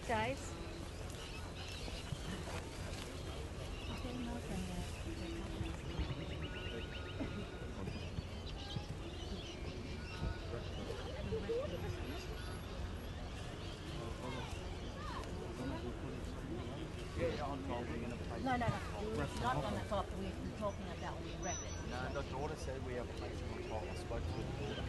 guys. No, not on the top. We're talking about we wrecked. No, the daughter said we have placing on top. I spoke to the daughter.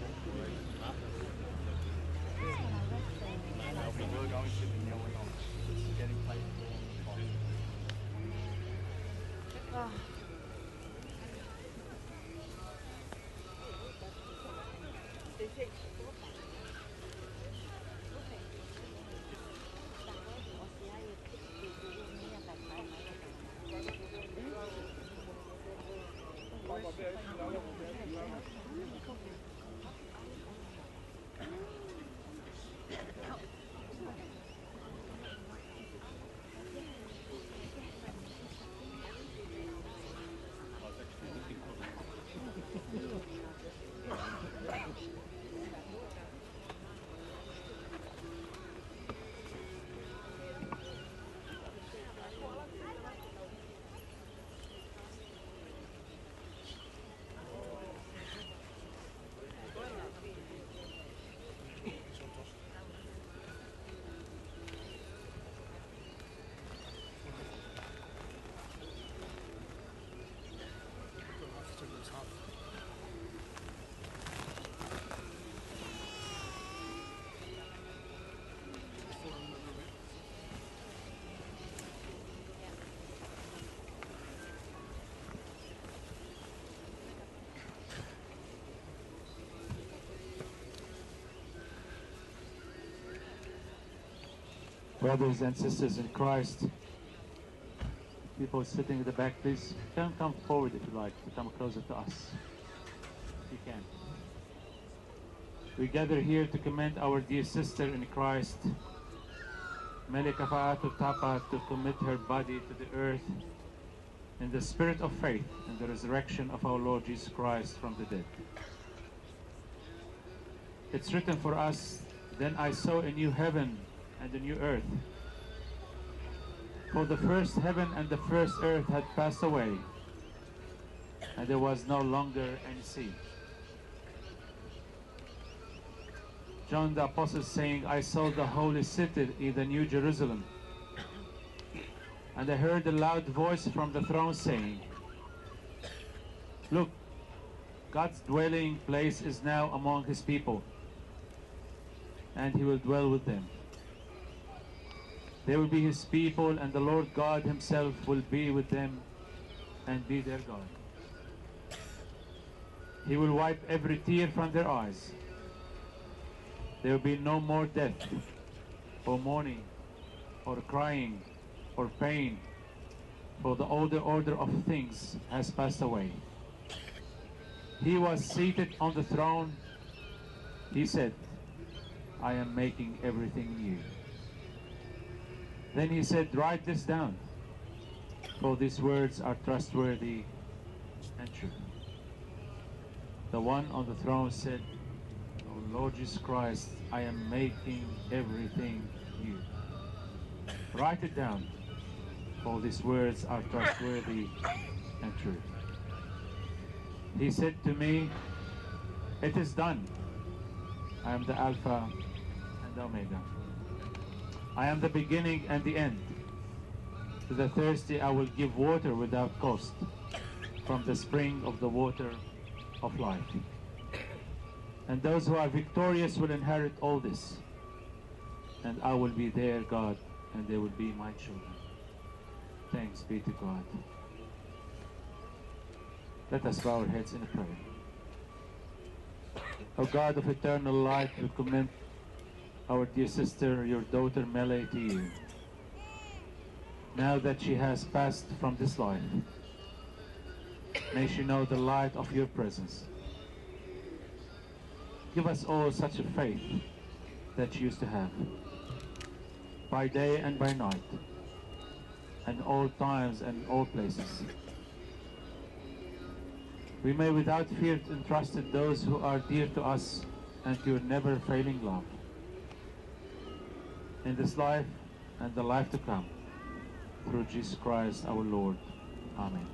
No, we were going to, but now we're not. It's getting placed on the top. Brothers and sisters in Christ, people sitting at the back, please come forward if you like, to come closer to us, if you can. We gather here to commend our dear sister in Christ, Mele Kafa'atu Tapa, to commit her body to the earth in the spirit of faith and the resurrection of our Lord Jesus Christ from the dead. It's written for us, "Then I saw a new heaven and a new earth. For the first heaven and the first earth had passed away, and there was no longer any sea." John the Apostle saying, "I saw the holy city in the New Jerusalem, and I heard a loud voice from the throne saying, 'Look, God's dwelling place is now among his people, and he will dwell with them. They will be his people, and the Lord God himself will be with them and be their God. He will wipe every tear from their eyes. There will be no more death, or mourning, or crying, or pain, for the older order of things has passed away.' He was seated on the throne. He said, 'I am making everything new.' Then he said, 'Write this down, for these words are trustworthy and true.' The one on the throne said, 'O Lord Jesus Christ, I am making everything new. Write it down, for these words are trustworthy and true.' He said to me, 'It is done. I am the Alpha and the Omega. I am the beginning and the end. To the thirsty I will give water without cost from the spring of the water of life. And those who are victorious will inherit all this. And I will be their God, and they will be my children.' Thanks be to God." Let us bow our heads in a prayer. O God of eternal light, we commend our dear sister, your daughter Mele, to you. Now that she has passed from this life, may she know the light of your presence. Give us all such a faith that she used to have, by day and by night, and all times and all places. We may without fear entrust those who are dear to us and to your never-failing love, in this life and the life to come, through Jesus Christ our Lord. Amen.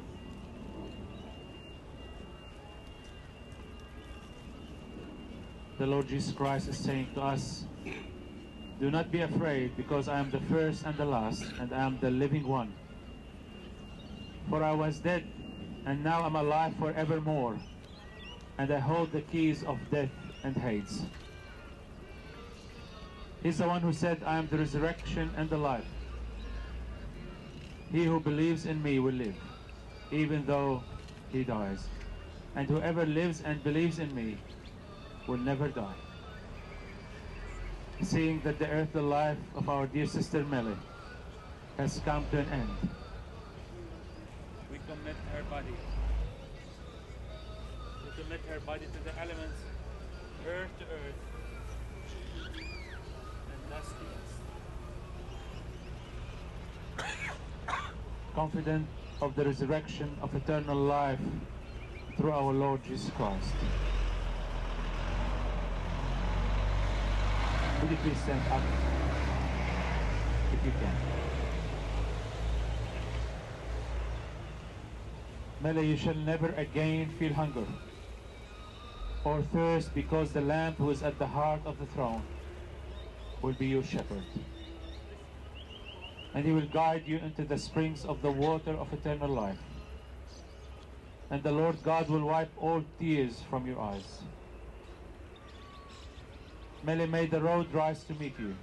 The Lord Jesus Christ is saying to us, "Do not be afraid, because I am the first and the last, and I am the living one. For I was dead, and now I'm alive forevermore, and I hold the keys of death and Hades." He's the one who said, "I am the resurrection and the life. He who believes in me will live, even though he dies. And whoever lives and believes in me will never die." Seeing that the earthly life of our dear sister Mele has come to an end, we commit her body. We commit her body to the elements, earth to earth, and dust to dust. Confident of the resurrection of eternal life through our Lord Jesus Christ. Would you please stand up, if you can. Mele, you shall never again feel hunger or thirst, because the Lamb who is at the heart of the throne will be your shepherd. And he will guide you into the springs of the water of eternal life. And the Lord God will wipe all tears from your eyes. Mele, may the road rise to meet you.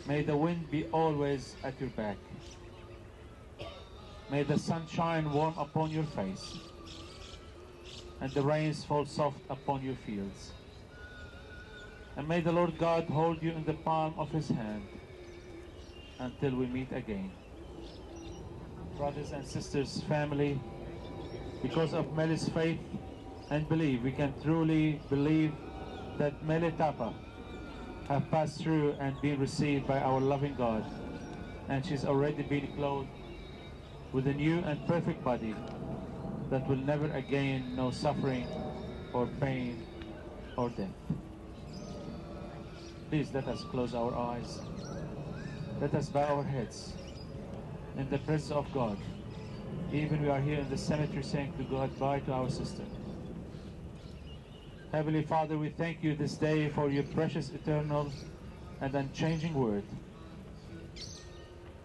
May the wind be always at your back. May the sun shine warm upon your face, and the rains fall soft upon your fields. And may the Lord God hold you in the palm of his hand until we meet again. Brothers and sisters, family, because of Meli's faith and belief, we can truly believe that Meli Tapa have passed through and been received by our loving God, and she's already been clothed with a new and perfect body that will never again know suffering or pain or death. Please let us close our eyes. Let us bow our heads in the presence of God. Even we are here in the cemetery saying to God, goodbye to our sister. Heavenly Father, we thank you this day for your precious, eternal, and unchanging word.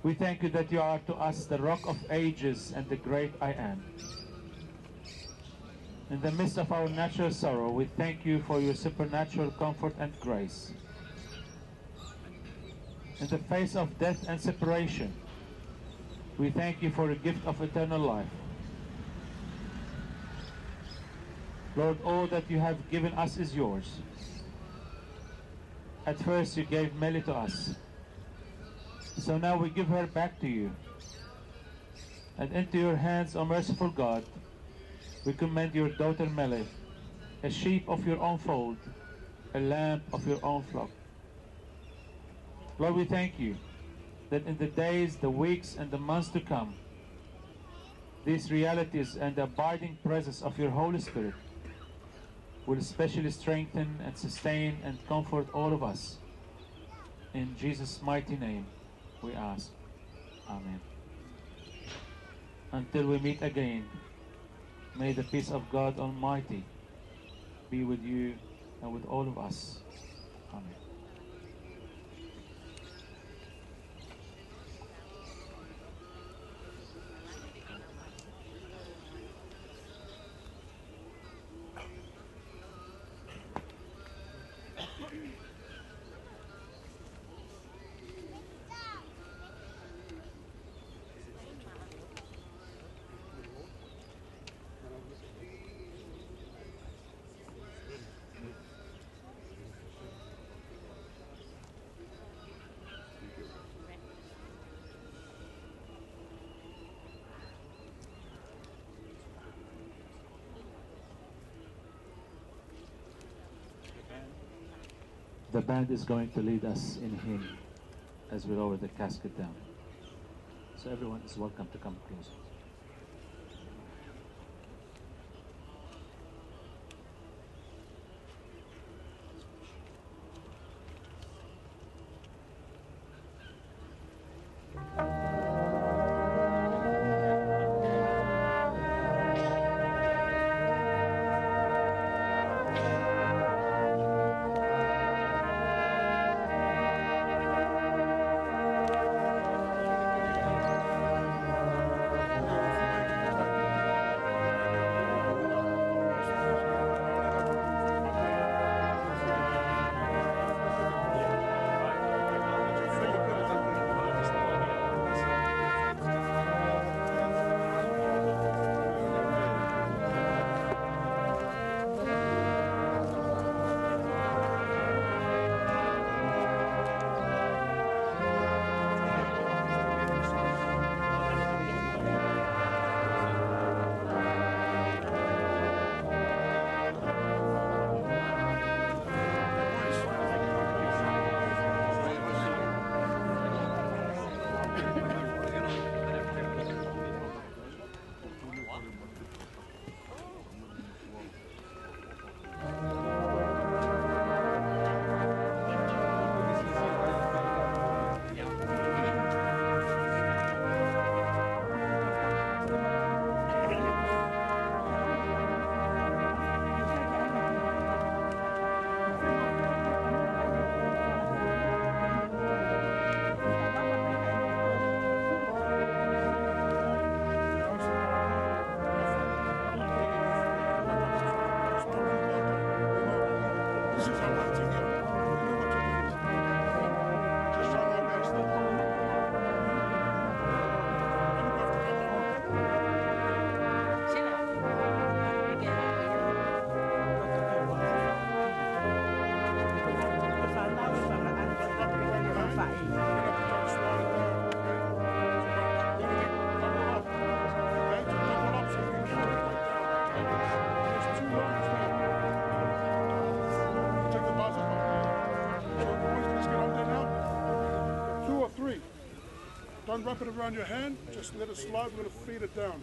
We thank you that you are to us the rock of ages and the great I am. In the midst of our natural sorrow, we thank you for your supernatural comfort and grace. In the face of death and separation, we thank you for the gift of eternal life. Lord, all that you have given us is yours. At first you gave Meli to us, so now we give her back to you. And into your hands, O merciful God, we commend your daughter Meli, a sheep of your own fold, a lamb of your own flock. Lord, we thank you that in the days, the weeks, and the months to come, these realities and the abiding presence of your Holy Spirit will especially strengthen and sustain and comfort all of us. In Jesus' mighty name we ask. Amen. Until we meet again, may the peace of God Almighty be with you and with all of us. Amen. The band is going to lead us in hymn as we lower the casket down. So everyone is welcome to come closer. Don't wrap it around your hand, just let it slide, we're going to feed it down.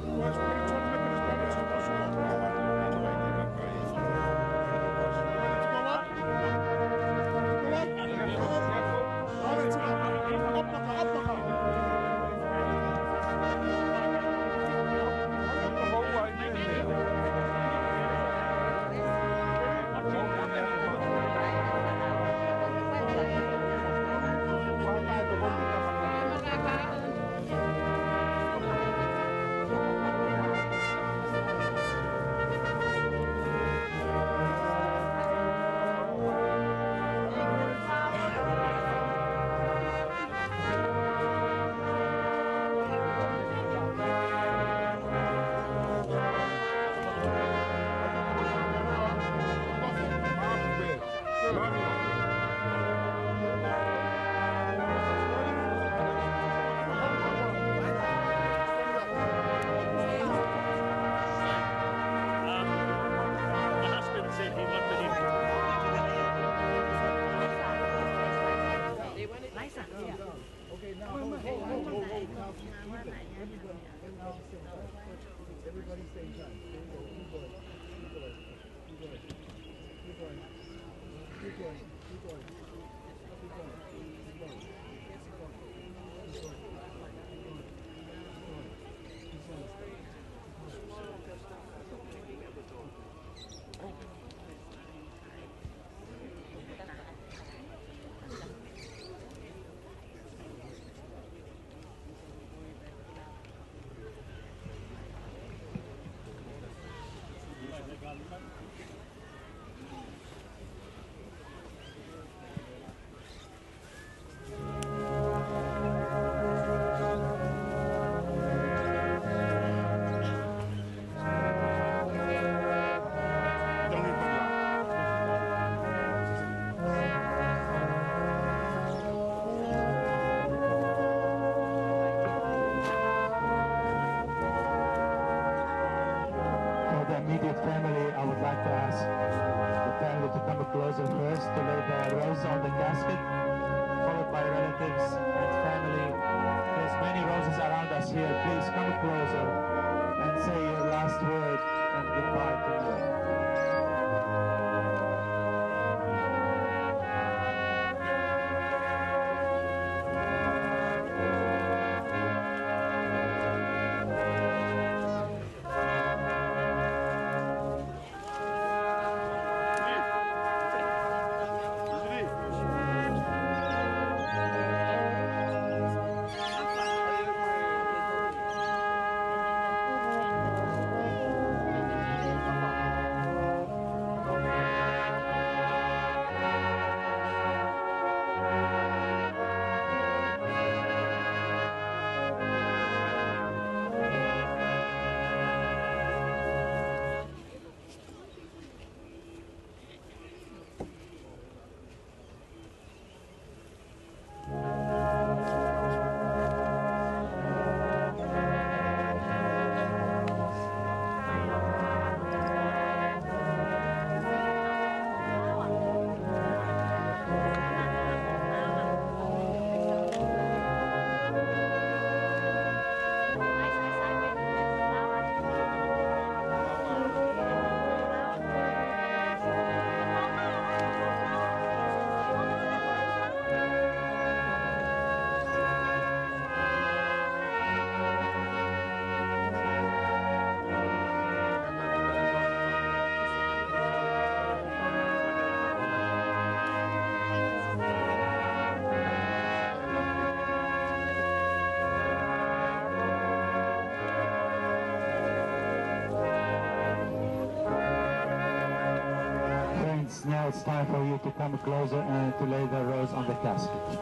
Guys, we're going to try to make it as big as possible. Ready to go up? Go up? Right into it. Up. Immediate family, I would like to ask the family to come closer first to lay the rose on the casket, followed by relatives and family. There's many roses around us here. Please come closer and say your last word and goodbye to them. Now it's time for you to come closer and to lay the rose on the casket.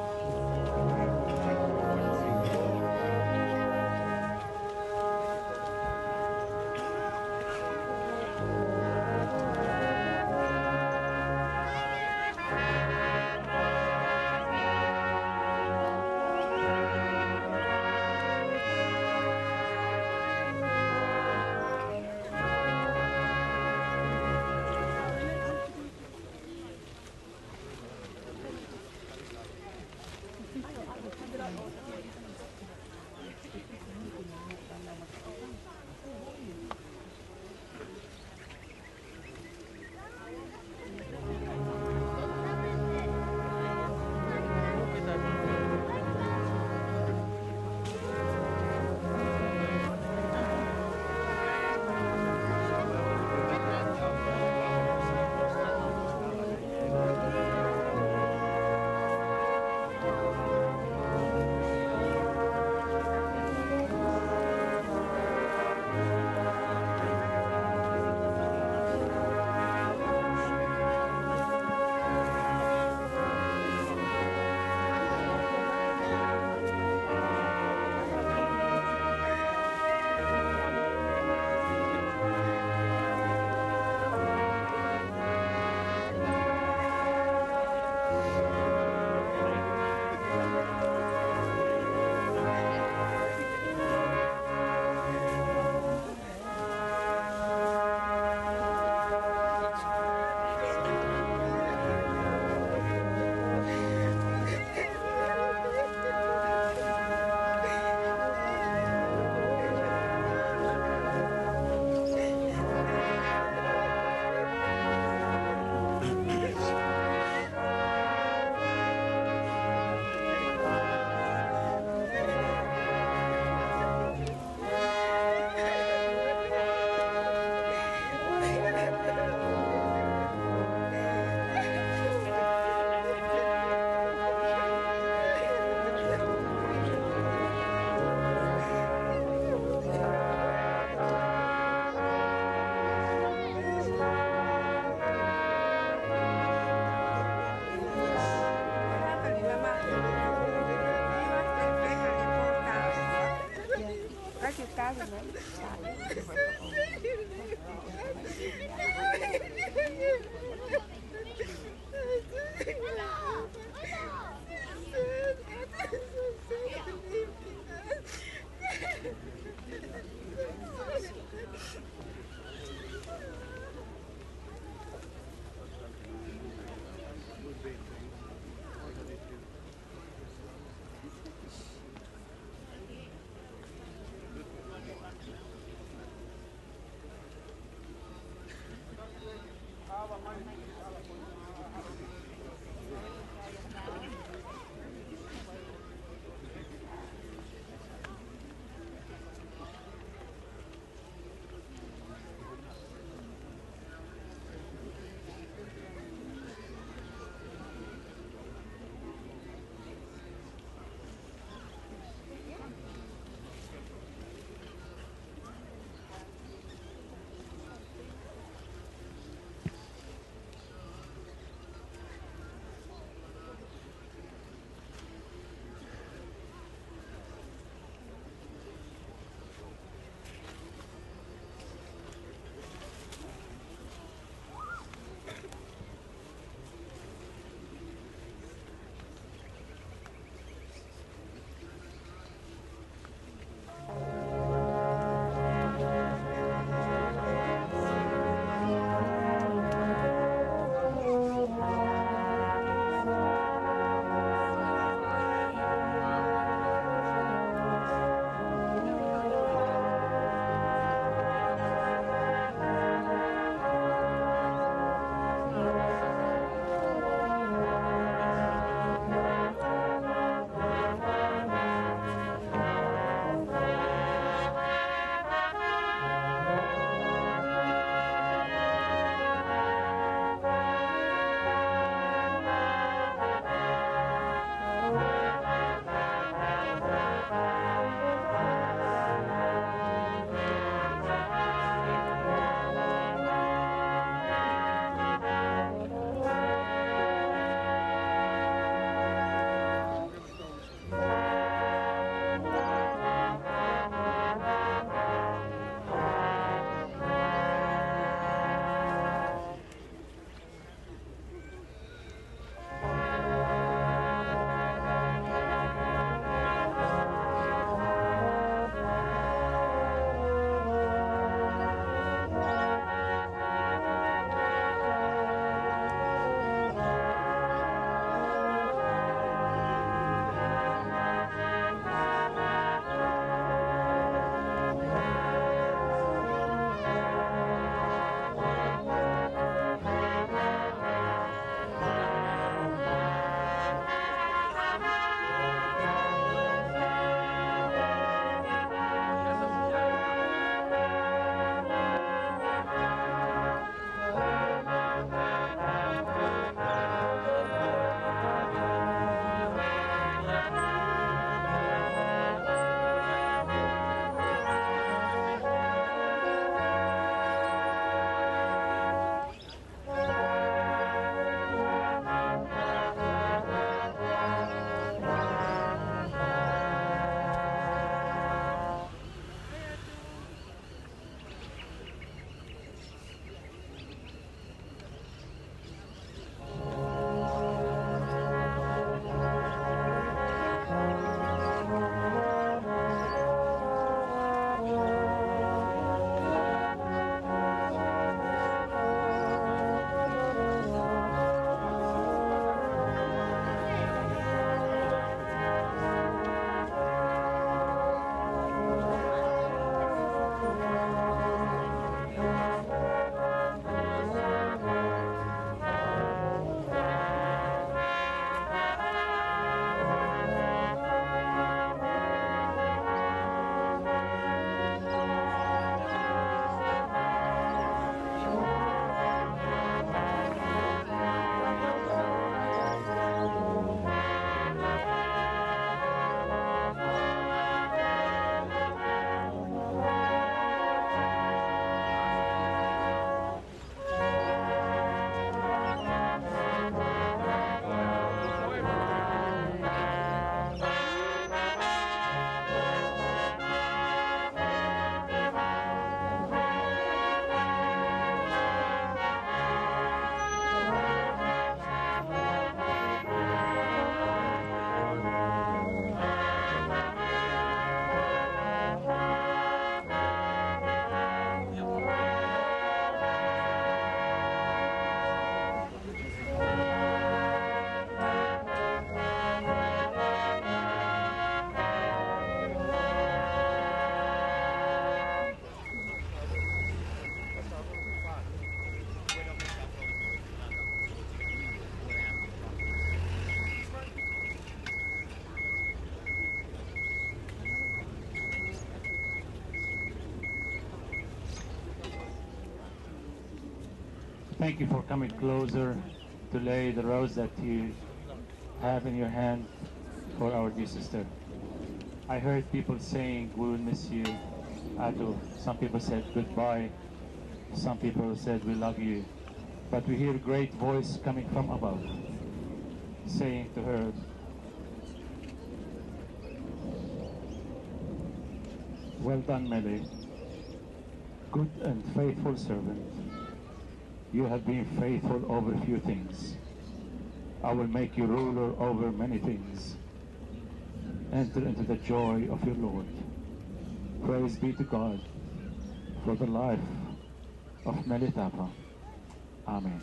Thank you for coming closer to lay the rose that you have in your hand for our dear sister. I heard people saying we will miss you. Atu. Some people said goodbye. Some people said we love you. But we hear a great voice coming from above, saying to her, well done, Mele, good and faithful servant. You have been faithful over few things. I will make you ruler over many things. Enter into the joy of your Lord. Praise be to God for the life of Mele Tapa. Amen.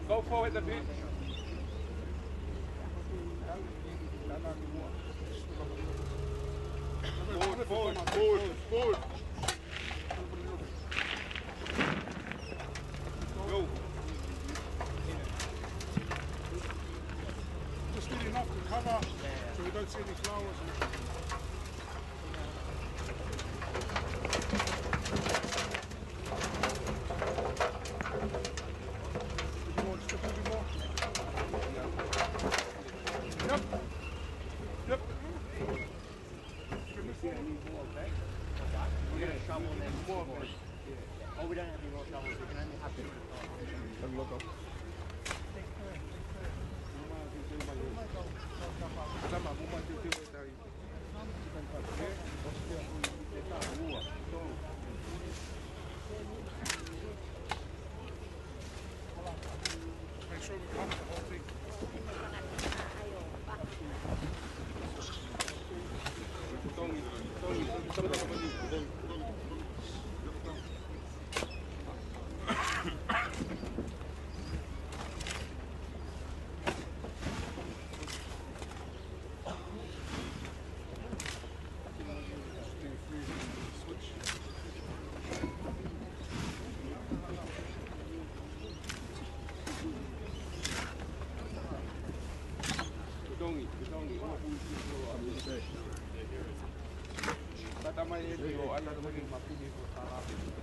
Go forward a bit. Forward. Go. Just get enough to cover so we don't see any flowers. Oh, we don't have any more shovels, we can only have two. Make sure we cover the whole thing.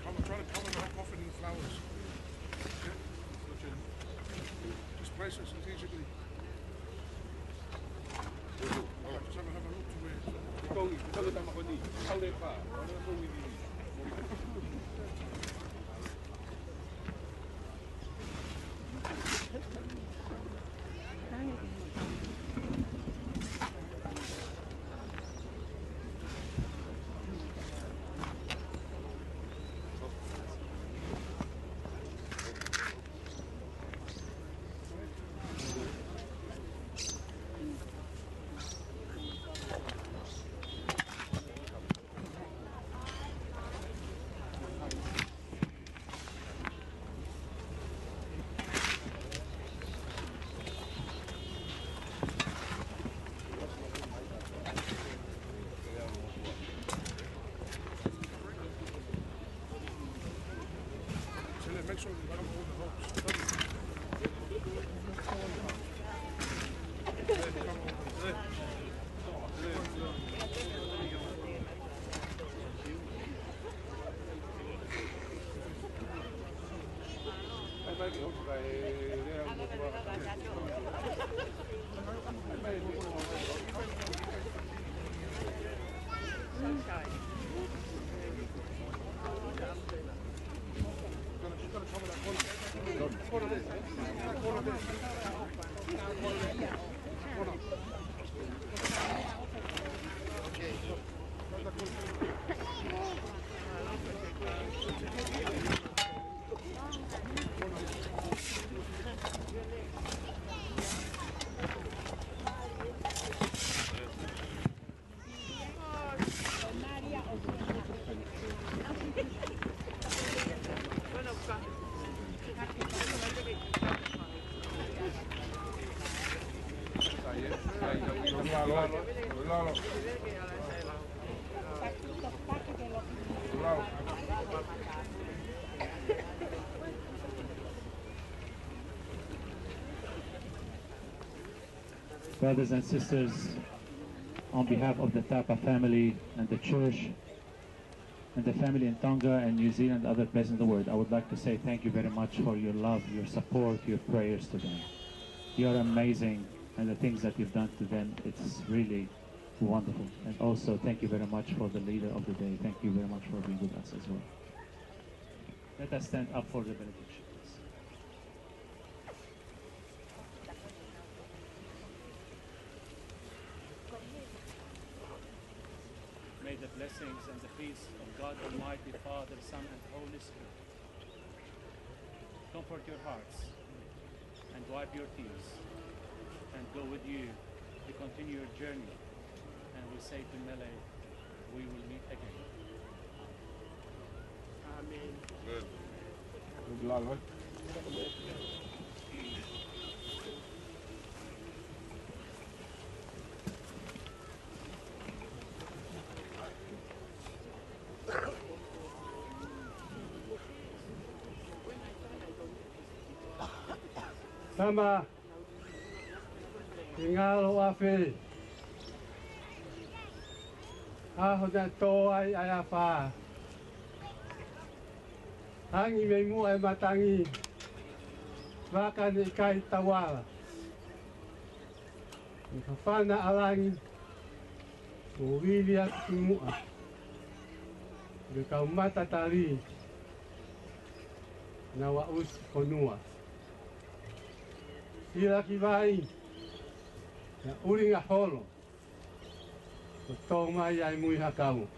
I'm trying to cover the whole coffin in flowers. Just place it strategically. Alright, just have a look to where. Make sure we cover all the ropes. Corner this. Brothers and sisters, on behalf of the Tapa family and the church and the family in Tonga and New Zealand and other places in the world, I would like to say thank you very much for your love, your support, your prayers to them. You are amazing, and the things that you've done to them, it's really wonderful. And also thank you very much for the leader of the day. Thank you very much for being with us as well. Let us stand up for the benediction. May the blessings and the peace of God Almighty, Father, Son, and Holy Spirit comfort your hearts and wipe your tears and go with you to continue your journey. And we say to Mele, we will meet again. Amen. Good. Sama ingalo afe hoda to ai afa hangi me mu ai matangi waka ni kai tawala Fana alangi Uwilia kimua Bikaumata tali Na waus konua Sila kivai Na uringa holo Kutoma ya imui hakamu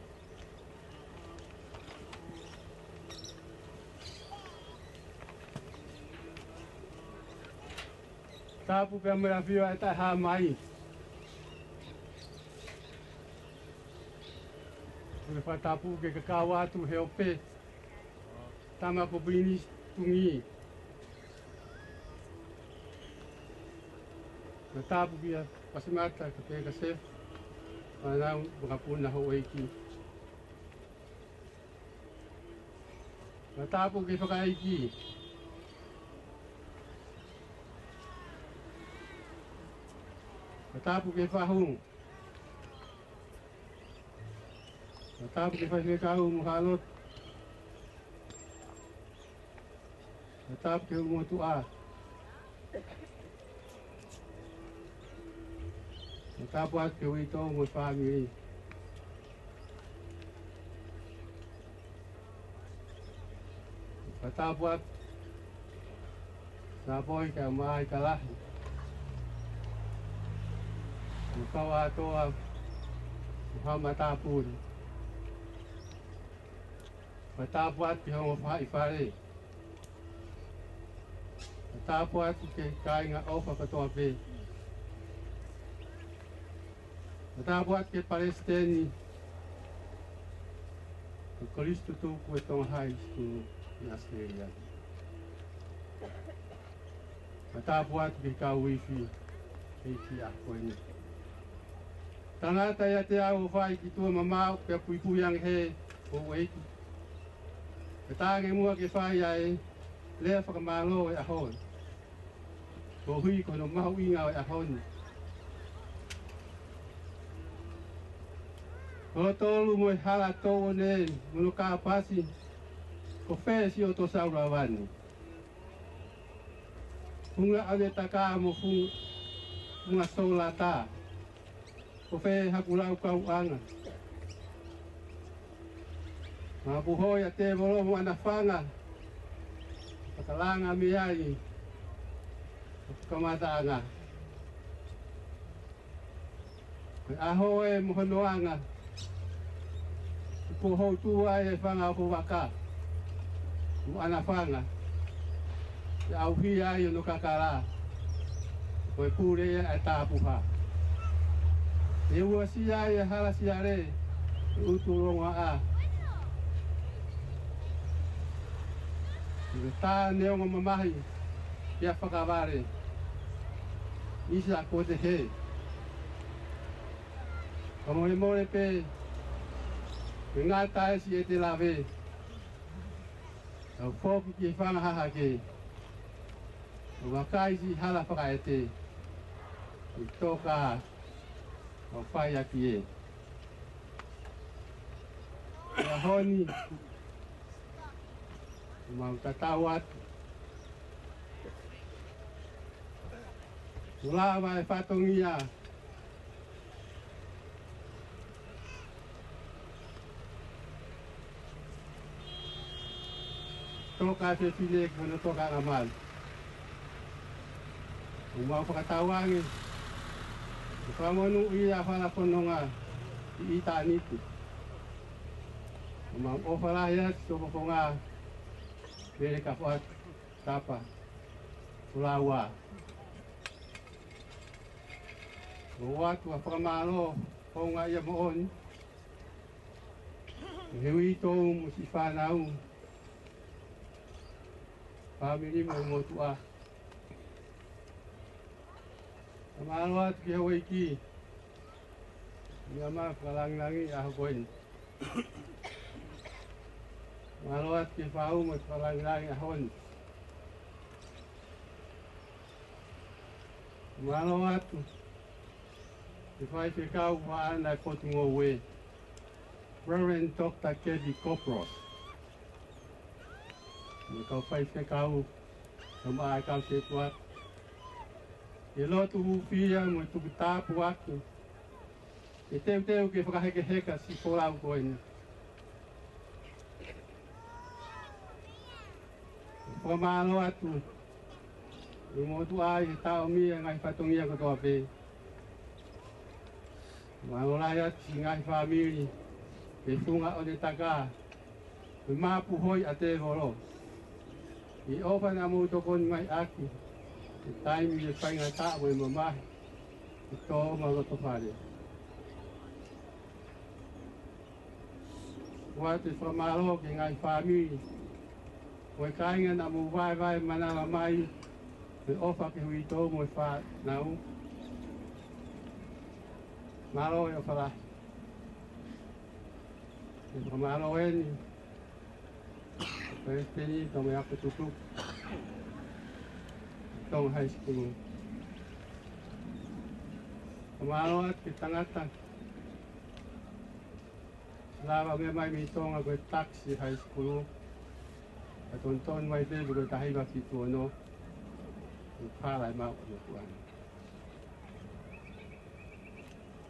Tapu pia merafio eta hamai Lepas tapu ke kekawa tu heope Tama ko bini tungi Tapu pia pasimata ke kasef Mana mengapuna hoeki Tapu ke fakaiki Tapu ke fahung Tapu ke fahung kau muhalot Tapu ke umutua Tapu at ke wito mo family Tapu at Napoy ka mahay kalahi Mukawa toa Muhammad Tapun Matapuat pihong ifare Matapuat ke kai nga ofa katoa pe Matapuat ke Palestini Kristo tu kuetong high school in Australia Matapuat ke ka wifi Eki ako ini Tanata ya te au fai ki tua mamau pe puipuyang he o weki. Ketange mua ke fai ai lea whakamalo e ahon. Ko hui kono mahu inga e ahon. Ko tolu mo hala tō ne munu ka pasi ko whea si o tō saura wani. Hunga ane taka mo hunga sola tā. Ko fe hakulau kau anga. Mabuhoya te molomo anafanga. Pakalanga miyai. Kamata anga. Aho e mohonoanga. Ko ho tua e whanga o waka. Mo ana whanga. E au hi ai no kakara. Ko e pure e tāpuha. E ua si ai e hala si are. Uturonga a. E tā neonga mamahi. Ia whakaware. Isa ko te he. Kamo he more pe. E ngā taesi e te lawe. Au fōki ki e whangahaha ke. O wakaisi hala whakaete. I tōka o whai aki e. Ia honi. O mau tatau atu. O lawa e whatongia. Toka se file kono toka ngamal. O mau whakatawangi. O whamonu ia whala pononga i ita anitu. O mau ofalahia sopo ponga mere ka what tapa. O lawa. O watu a whakamalo ponga ia mooni. Hewi tōu mo si whanau. Family mo motua. Amalo at ki Hawaii ki. Yama kalang-langi ahoin. Amalo at ki Pau mo kalang-langi ahon. Amalo at ki Fai Fikau waan na kotungo we. Reverend Dr. Kevin Kopros. Kau fai ke kau sama kau setuat. Elo tu fia mo tu tapu aku. E teu ke whakaheke heka si polau koina. Whamalo atu. I motu ai e tau mia ngai whatongia ko toa pe. Malo lai ati ngai whamiri. E thunga o te taka. E mapu hoi a te horo. I opa na mo tokon mai aki. I taimi e whainga tāpo e mamahi. I tō maroto whare. Wa te whamaro ki ngai whamiri. O e kainga na mo vai manala mai. E opa ke hui tō mo e wha nau. Maro e o whara. E whamaro e ni. Pesteni tome aku tutup. Tong high school. Kemalo at kitangatan. Lava me mai mitong ako taxi high school. Atonton mai te bugo tahi ba kitu no. Para mau no tuan.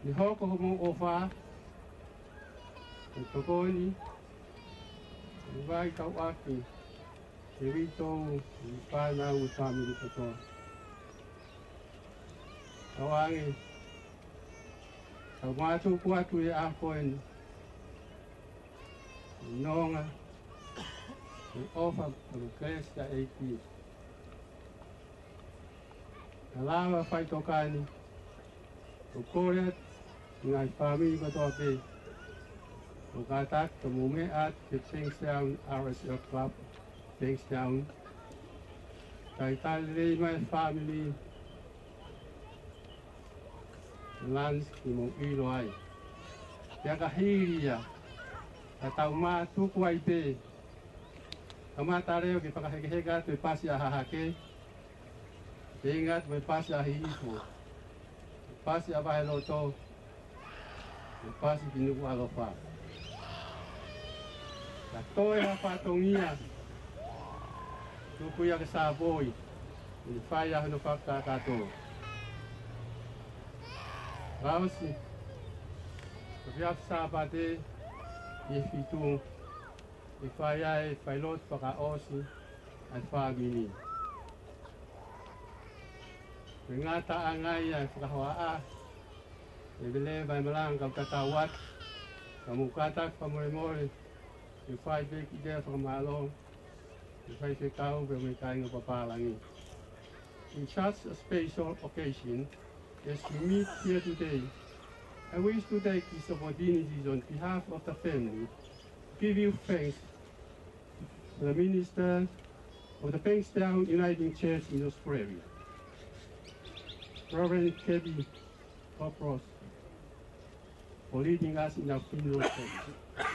Ni hoko mo ofa. Toko ni. Vai kau aki. E rito i whanau o tāmiri katoa. Kau angi. Kau mātou kuatu e ākoen. Nonga. E ofa kau kresya e ki. Ka lawa whai tokani. O koreat. Ngai whamiri katoa pe. O katak, ka mume at ke Kingstown RSL Club, Kingstown. Kay talrei my family. Lans ki mong ilo ay. Kaya kahiriya. Katau ma tukway pe. Kamatareo ki pakahekehegat, may pasi ahahake. Ingat, may pasi ahihipo. Pasi abaheloto. May pasi kinuku alofa. Toi ha patongia. Tukuya ke saboy. Ni faya no fakta kato. Rausi. Biap sabate ye fitu. E faya e failot paka osi al family. Ngata angai ya fakawa. e vele vai malang ka katawat ka mukatak pa more e fai be ki de fa malo e fai se kau be me kai ngo papalangi. In such a special occasion as we meet here today, I wish to take this opportunity on behalf of the family to give you thanks to the minister of the Bankstown Uniting Church in Australia, Reverend Kevin Copros, for leading us in our funeral service,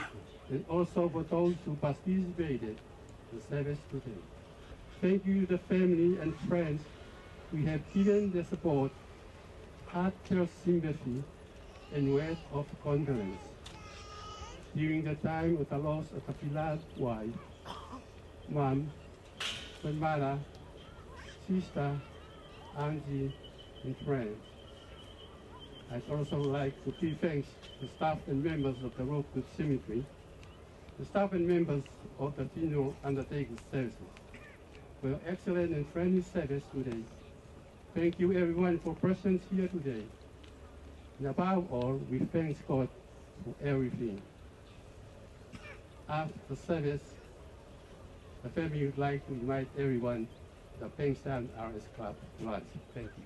and also for those who participated in the service today. Thank you to the family and friends we have given the support, heartfelt sympathy, and word of condolence during the time of the loss of the beloved wife, mom, grandmother, sister, auntie, and friends. I'd also like to give thanks to staff and members of the Rockwood Cemetery, the staff and members of the funeral undertaking services for your excellent and friendly service today. Thank you everyone for presence here today. And above all, we thank God for everything. After the service, the family would like to invite everyone to the Bankstown RS Club lunch. Thank you.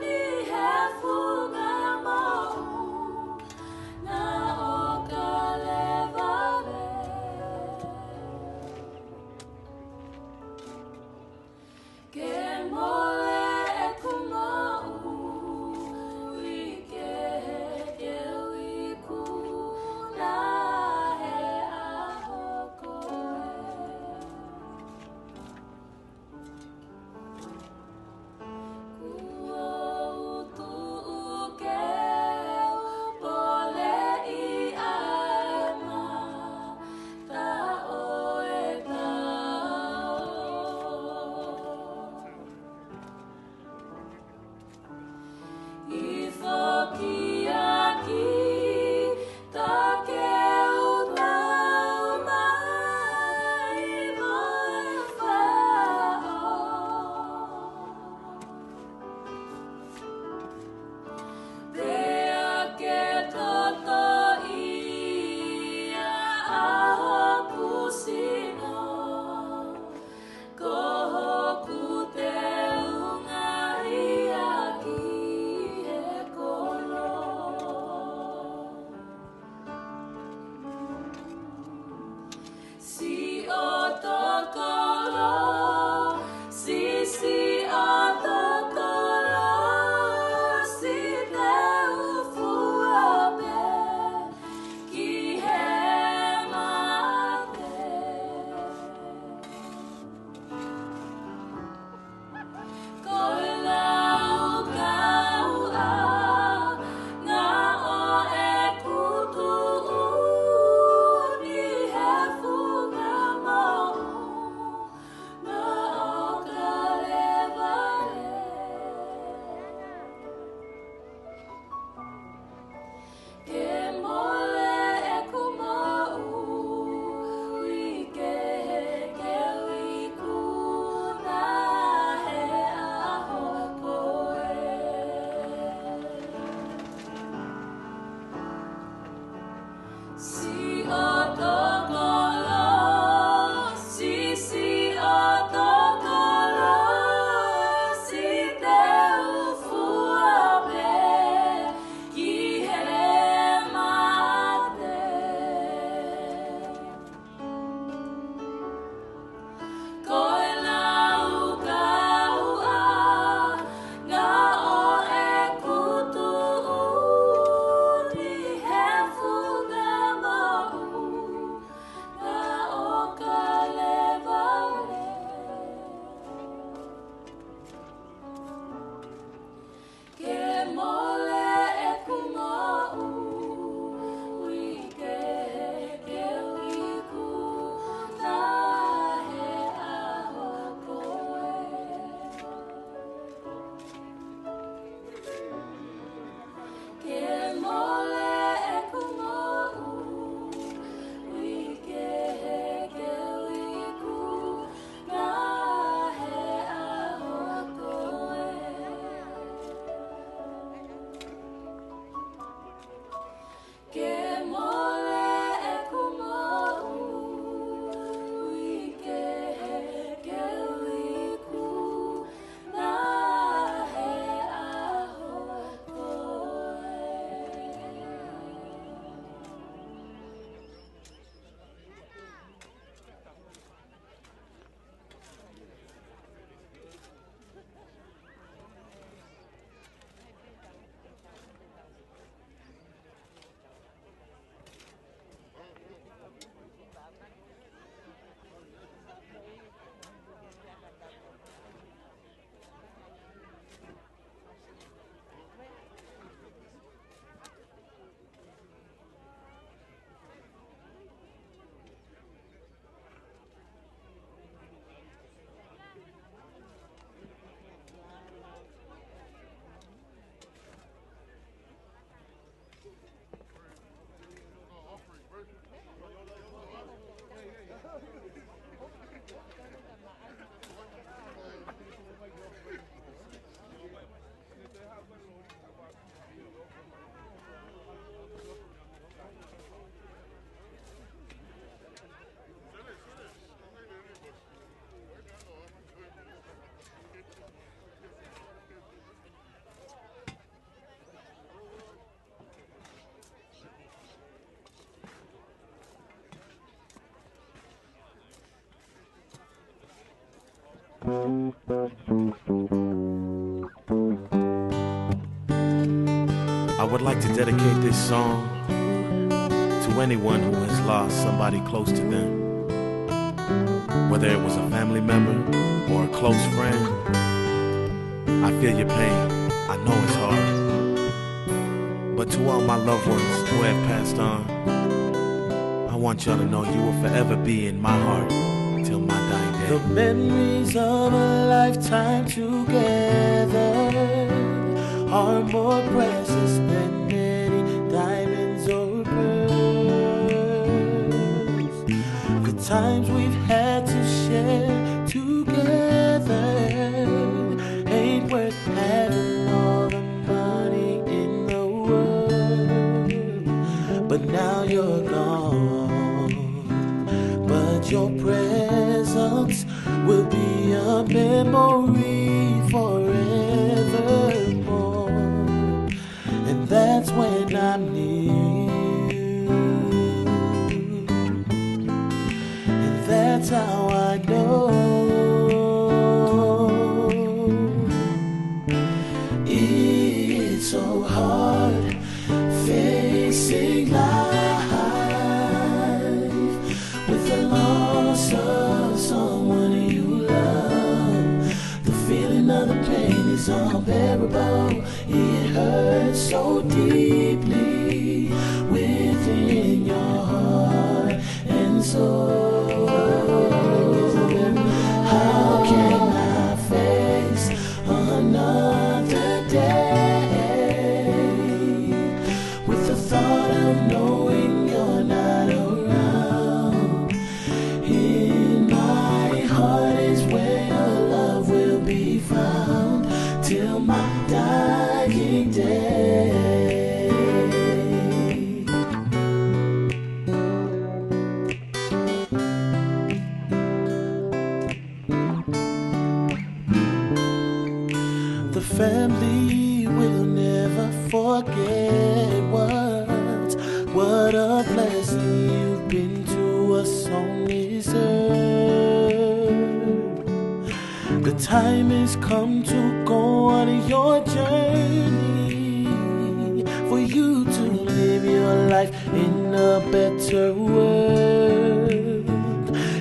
Ni he fuga ma I would like to dedicate this song to anyone who has lost somebody close to them. Whether it was a family member or a close friend, I feel your pain, I know it's hard. But to all my loved ones who have passed on, I want y'all to know you will forever be in my heart till my dying day. The memories of a lifetime together are more precious than many diamonds or pearls. The times we've had to share together ain't worth having all the money in the world. But now you're gone, but your presence will be a memory forevermore. And that's when I'm near you, and that's how I know it's so hard facing life with the loss of someone you love. The feeling of the pain is unbearable. It hurts so deeply within your heart and soul. How can I face another day with the thought of knowing you're not around? In my heart is where your love will be found till my dying day. The family will never forget what a blessing you've been to us on this earth. The time has come to go on your journey, for you to live your life in a better world,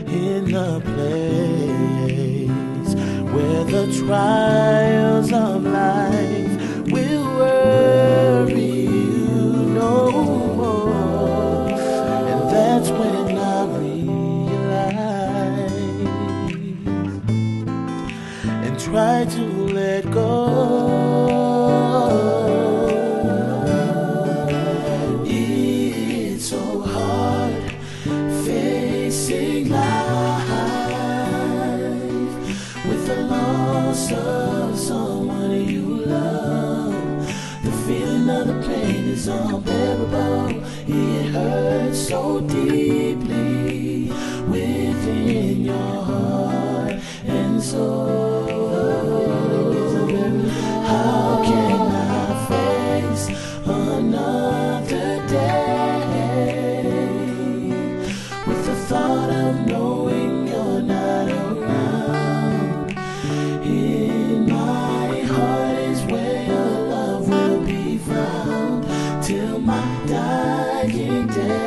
in a place where the trials of life will worry you no more. And that's when I realize and try to let go. It's so hard facing life with the loss of someone you love. The feeling of the pain is unbearable. It hurts so deeply within your heart and soul. How can I face another day with the thought of knowing you're not around? In my heart is where your love will be found till my dying day.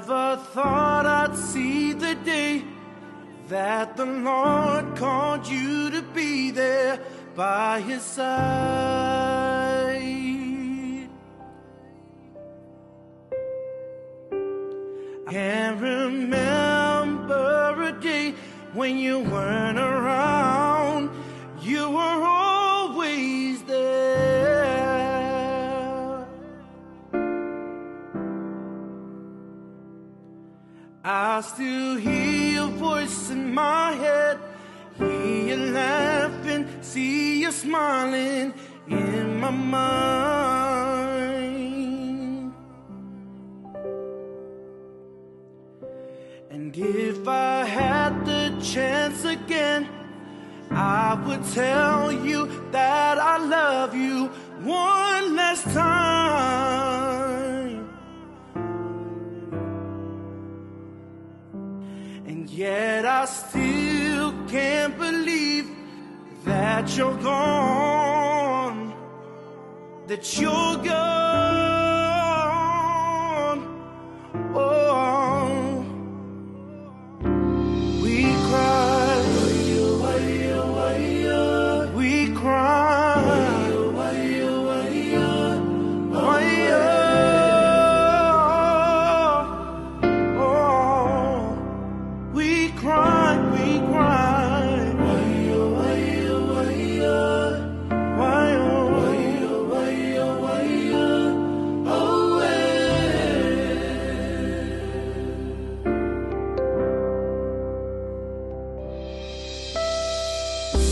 Never thought I'd see the day that the Lord called you to be there by his side. I can't remember a day when you weren't around. You were always there. I still hear your voice in my head, hear you laughing, see you smiling in my mind. And if I had the chance again, I would tell you that I love you one last time. And yet I still can't believe that you're gone, that you're gone. Oh, we cry, we cry, oh, we cry, we cry.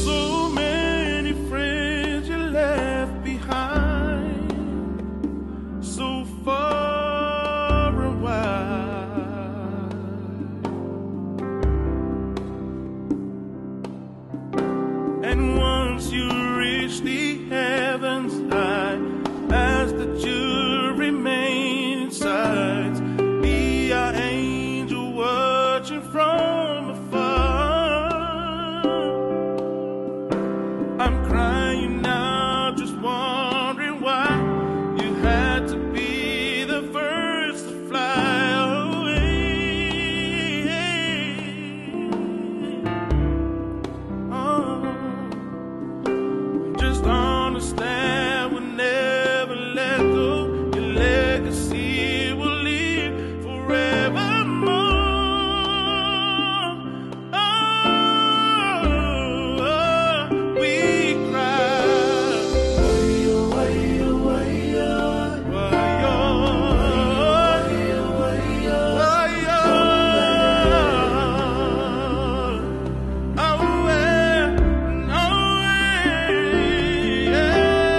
So many friends you left behind, so far away. And once you reach the heavens, I ask that you remain inside, be our angel watching from afar. I'm crying now, just wondering why you had to be the first to fly away. Oh, just understand we'll never let go. Your legacy will live forevermore. Oh, we cry. Oh, yeah.